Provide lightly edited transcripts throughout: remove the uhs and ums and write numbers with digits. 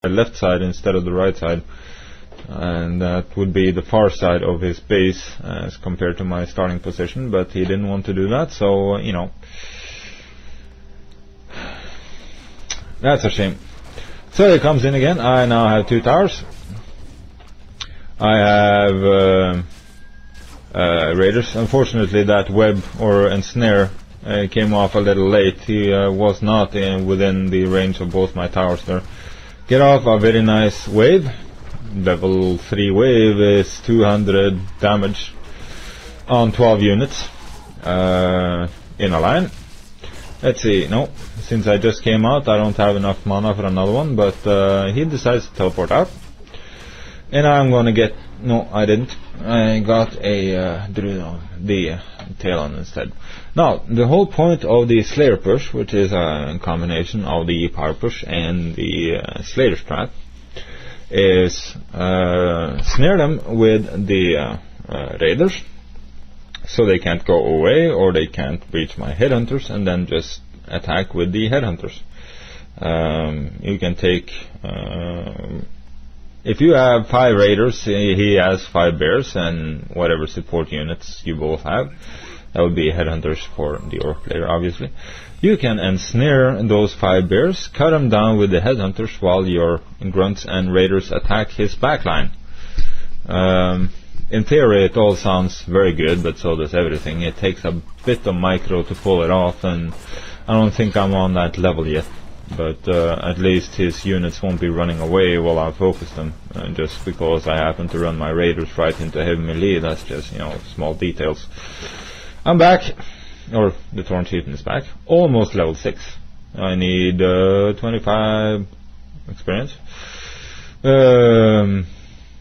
the left side instead of the right side, and that would be the far side of his base as compared to my starting position, but he didn't want to do that, so you know, that's a shame. So he comes in again. I now have 2 towers. I have Raiders. Unfortunately, that web or ensnare came off a little late. He was not within the range of both my towers there. Get off a very nice wave. Level 3 wave is 200 damage on 12 units in a line. Let's see, no, since I just came out I don't have enough mana for another one, but he decides to teleport out. And I'm gonna get, no I didn't, I got a Druid on the Talon instead. Now, the whole point of the Slayer push, which is a combination of the Powerpush and the Slayer strat, is snare them with the Raiders, so they can't go away or they can't reach my Headhunters, and then just attack with the Headhunters. You can take, if you have 5 Raiders, he has 5 Bears, and whatever support units you both have, that would be Headhunters for the Orc player, obviously. You can ensnare those 5 Bears, cut them down with the Headhunters while your Grunts and Raiders attack his backline. In theory it all sounds very good, but so does everything. It takes a bit of micro to pull it off, and I don't think I'm on that level yet. But at least his units won't be running away while I focus them, just because I happen to run my Raiders right into heavy melee. That's just, you know, small details. I'm back, or the Torn Chieftain is back, almost level 6. I need 25 experience.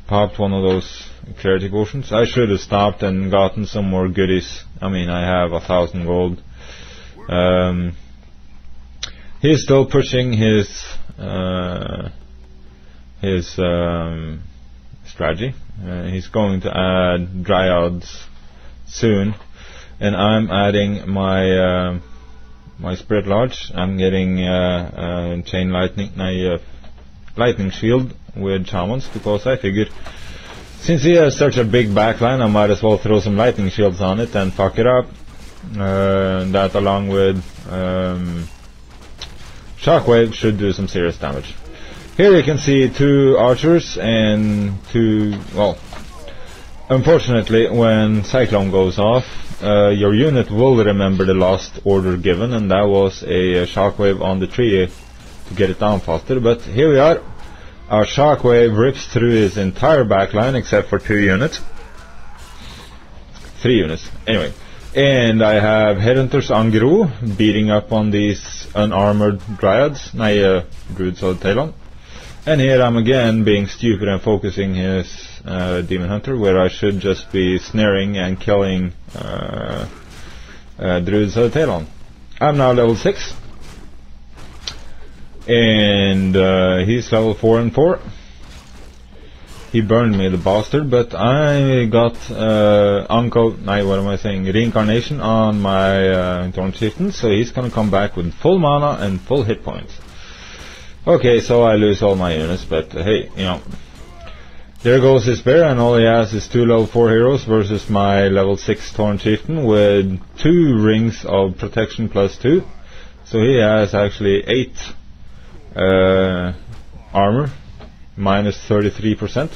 Popped one of those clarity potions. I should have stopped and gotten some more goodies. I mean, I have 1,000 gold. He's still pushing his strategy. He's going to add Dryads soon, and I'm adding my my Spirit Lodge. I'm getting Chain Lightning, Lightning Shield with Shamans, because I figured since he has such a big backline, I might as well throw some Lightning Shields on it and fuck it up. That along with Shockwave should do some serious damage. Here you can see 2 archers and 2, well, unfortunately when Cyclone goes off, your unit will remember the last order given, and that was a Shockwave on the tree to get it down faster. But here we are. Our Shockwave rips through his entire backline except for 2 units. 3 units, anyway. And I have Headhunters en gros beating up on these unarmored Dryads, Druids of Talon. And here I'm again being stupid and focusing his Demon Hunter, where I should just be snaring and killing Druids of Talon. I'm now level 6. And he's level 4 and 4. He burned me, the bastard, but I got reincarnation on my Torn Chieftain, so he's gonna come back with full mana and full hit points. Okay, so I lose all my units, but hey, you know, there goes his bear, and all he has is 2 level 4 heroes versus my level 6 Torn Chieftain with 2 rings of protection plus 2. So he has actually 8 armor, minus 33%,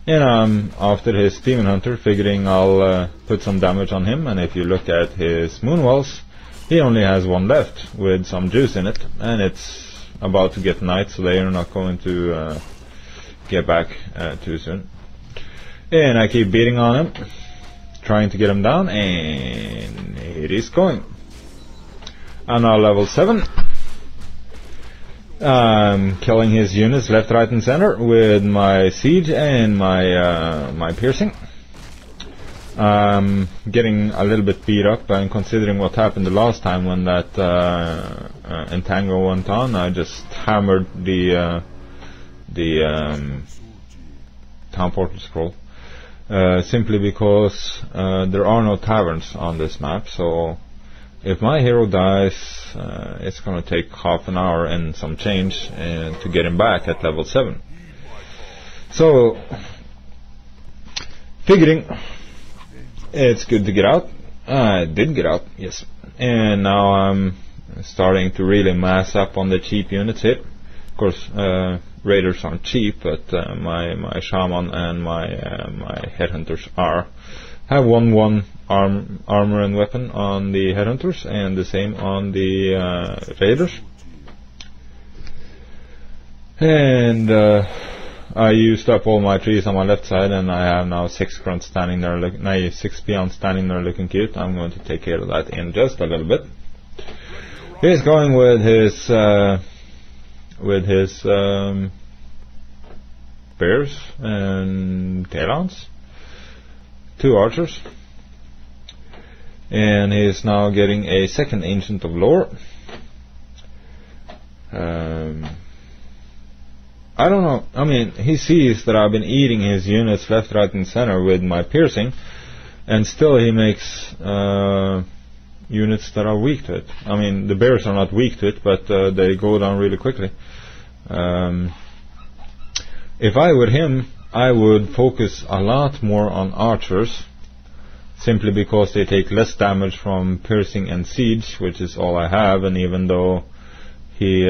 and I'm after his Demon Hunter, figuring I'll put some damage on him. And if you look at his Moonwalls, he only has 1 left with some juice in it, and it's about to get night, so they are not going to get back too soon. And I keep beating on him, trying to get him down, and it is going. I'm now level 7. I'm killing his units left, right and center with my siege and my piercing. Getting a little bit beat up, and considering what happened the last time when that Entangle went on, I just hammered the Town Portal Scroll, simply because there are no taverns on this map, so if my hero dies, it's gonna take half an hour and some change to get him back at level 7. So, figuring it's good to get out. I did get out, yes. And now I'm starting to really mass up on the cheap units here. Of course, Raiders aren't cheap, but my Shaman and my Headhunters have 1/1 armor and weapon on the Headhunters, and the same on the Raiders. And I used up all my trees on my left side, and I have now 6 Grunts standing there, 6 peons standing there looking cute. I'm going to take care of that in just a little bit. He's going with his bears and Talons, 2 archers, and he's now getting a 2nd Ancient of Lore. I don't know, I mean, he sees that I've been eating his units left, right and center with my piercing, and still he makes units that are weak to it. I mean, the bears are not weak to it, but they go down really quickly. If I were him, I would focus a lot more on archers, simply because they take less damage from piercing and siege, which is all I have, and even though he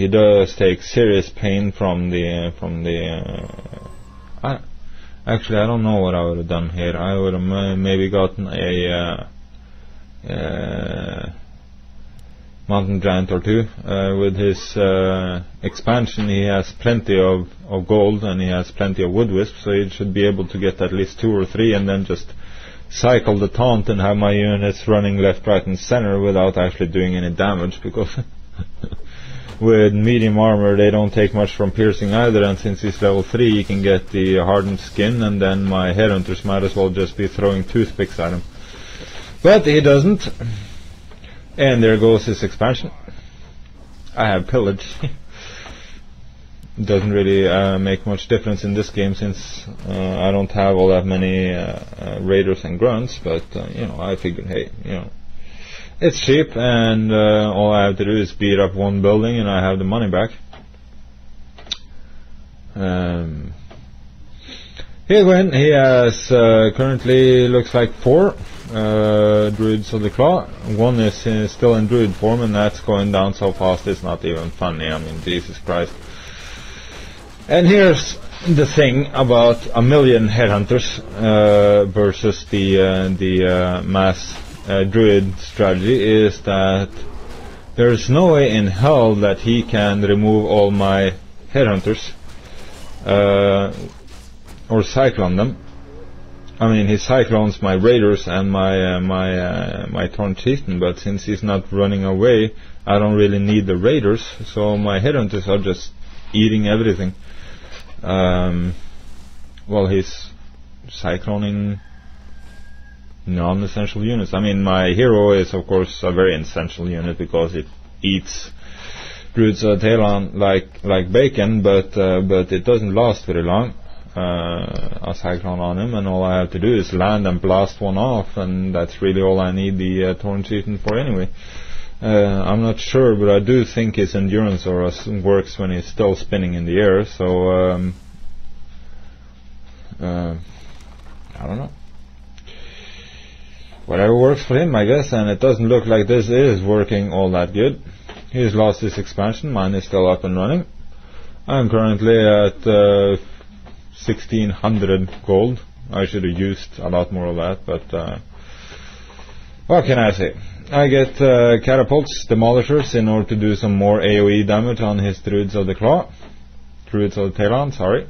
does take serious pain from the actually I don't know what I would have done here. I would have maybe gotten a mountain giant or 2. With his expansion, he has plenty of gold, and he has plenty of wood wisp, so he should be able to get at least 2 or 3, and then just cycle the taunt and have my units running left, right and center without actually doing any damage, because with medium armor they don't take much from piercing either, and since he's level 3 he can get the hardened skin, and then my Headhunters might as well just be throwing toothpicks at him. But he doesn't, and there goes his expansion. I have pillage. It doesn't really make much difference in this game, since I don't have all that many Raiders and Grunts, but you know, I figured, hey, you know, it's cheap, and all I have to do is beat up 1 building and I have the money back. Here again, he has currently looks like 4 Druids of the Claw. 1 is still in Druid form, and that's going down so fast it's not even funny. I mean, Jesus Christ. And here's the thing about 1,000,000 Headhunters versus the Mass Druid strategy, is that there's no way in hell that he can remove all my Headhunters or cyclone them. I mean, he cyclones my Raiders and my Torn Chieftain, but since he's not running away, I don't really need the Raiders, so my Headhunters are just eating everything. Well, he's cycloning non-essential units. I mean, my hero is of course a very essential unit because it eats Druids of Talon like bacon, but it doesn't last very long. A cyclone on him, and all I have to do is land and blast 1 off, and that's really all I need the Torn Chieftain for anyway. I'm not sure, but I do think his endurance aura works when he's still spinning in the air, so I don't know. Whatever works for him, I guess, and it doesn't look like this is working all that good. He's lost his expansion, mine is still up and running. I'm currently at 1,600 gold. I should have used a lot more of that, but what can I say? I get catapults, demolishers, in order to do some more AoE damage on his Druids of the Claw. Druids of the Talon, sorry.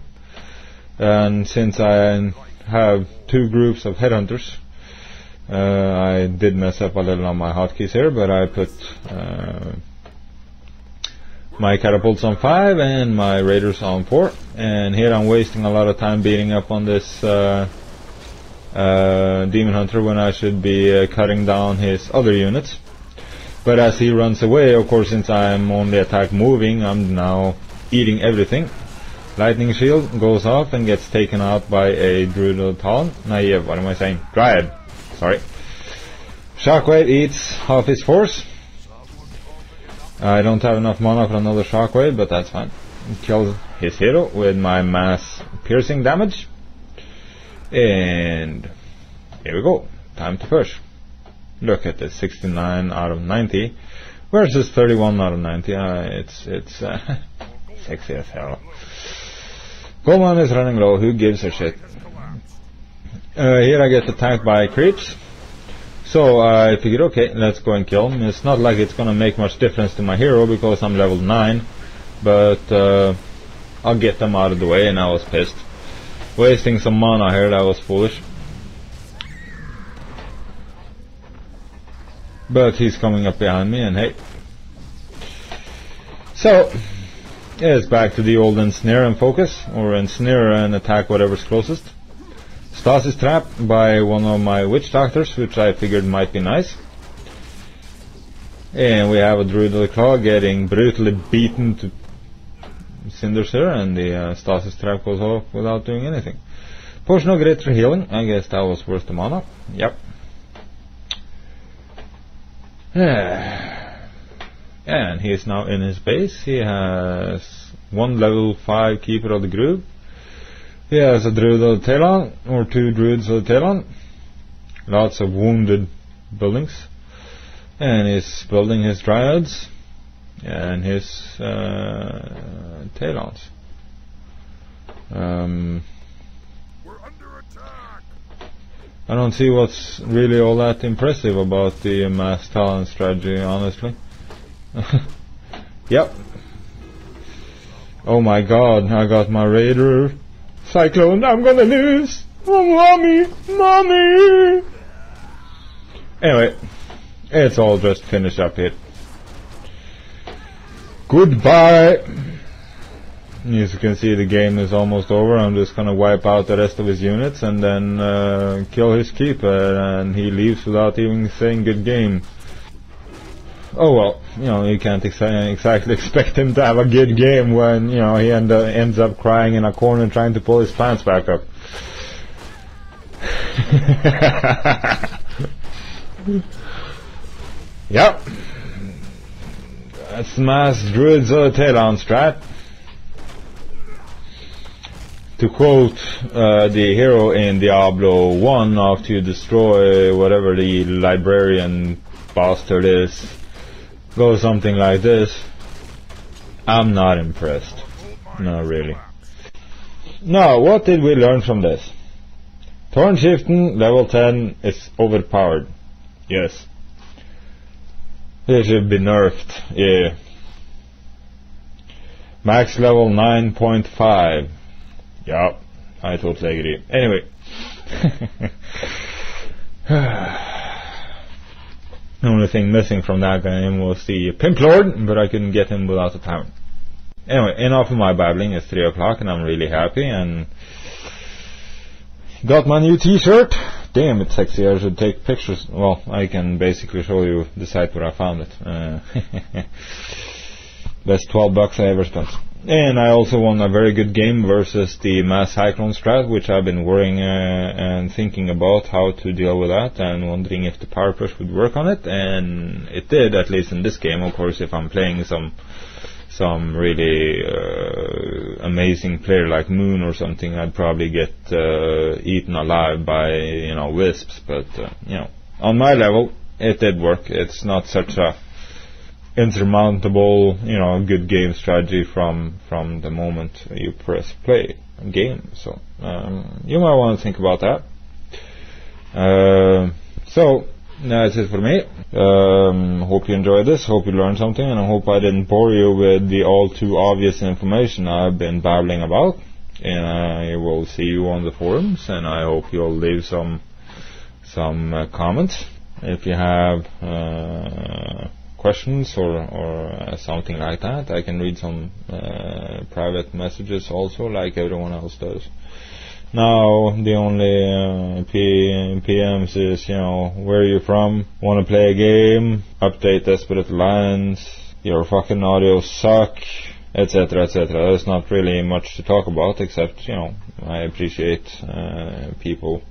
And since I have 2 groups of Headhunters, I did mess up a little on my hotkeys here, but I put my catapults on 5 and my Raiders on 4, and here I'm wasting a lot of time beating up on this Demon Hunter when I should be cutting down his other units. But as he runs away, of course, since I'm only attack moving, I'm now eating everything. Lightning Shield goes off and gets taken out by a Druid of Talon. What am I saying? Dryad. Sorry. Shockwave eats half his force. I don't have enough mana for another Shockwave, but that's fine. Kill his hero with my mass piercing damage. And here we go. Time to push. Look at this, 69 out of 90 versus 31 out of 90. It's sexy as hell. Goldman is running low. Who gives a shit? Here I get attacked by creeps. So I figured, okay, let's go and kill him. It's not like it's gonna make much difference to my hero because I'm level 9, but I'll get them out of the way, and I was pissed. Wasting some mana here, that was foolish. But he's coming up behind me, and hey. So, it's back to the old ensnare and focus, or ensnare and attack whatever's closest. Stasis trap by one of my witch doctors, which I figured might be nice. And we have a Druid of the Claw getting brutally beaten to cinders here, and the stasis trap goes off without doing anything. Potion of greater healing, I guess that was worth the mana. Yep. And he is now in his base. He has one level 5 Keeper of the Groove. He has a Druid of the Talon, or 2 Druids of the Talon. Lots of wounded buildings. And he's building his Dryads and his Talons. We're under attack. I don't see what's really all that impressive about the Mass Talon strategy, honestly. Yep. Oh my god, I got my Raider Cyclone, I'm gonna lose! Oh, mommy! Mommy! Anyway, it's all just finished up here. Goodbye! As you can see, the game is almost over. I'm just gonna wipe out the rest of his units and then kill his keeper, and he leaves without even saying good game. Oh well, you know, you can't exactly expect him to have a good game when, you know, he ends up crying in a corner trying to pull his pants back up. Yep. That's Mass Druids of the Talon strat. To quote the hero in Diablo 1, after you destroy whatever the librarian bastard is, goes something like this: I'm not impressed. No, really. Now, what did we learn from this? Thornshiften level 10 is overpowered. Yes. It should be nerfed. Yeah. Max level 9.5. Yeah, I totally agree. Anyway. The only thing missing from that game was the Pimp Lord, but I couldn't get him without a town. Anyway, enough of my babbling. It's 3 o'clock and I'm really happy, and got my new t-shirt. Damn, it's sexy. I should take pictures. Well, I can basically show you the site where I found it. Best $12 I ever spent. And I also won a very good game versus the Mass Cyclone strat, which I've been worrying and thinking about how to deal with that, and wondering if the Powerpush would work on it, and it did, at least in this game. Of course, if I'm playing some really amazing player like Moon or something, I'd probably get eaten alive by, you know, wisps. But you know, on my level, it did work. It's not such a insurmountable, you know, good game strategy from the moment you press play game. So you might want to think about that. So that's it for me. Hope you enjoyed this, hope you learned something, and I hope I didn't bore you with the all too obvious information I've been babbling about. And I will see you on the forums, and I hope you'll leave some comments if you have questions or something like that. I can read some private messages also, like everyone else does. Now, the only PMs is, you know, where are you from? Want to play a game? Update Desperate Alliance? Your fucking audio suck? Etc, etc. There's not really much to talk about, except, you know, I appreciate people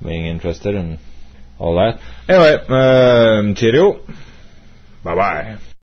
being interested, and all that. Anyway, cheerio. Bye bye.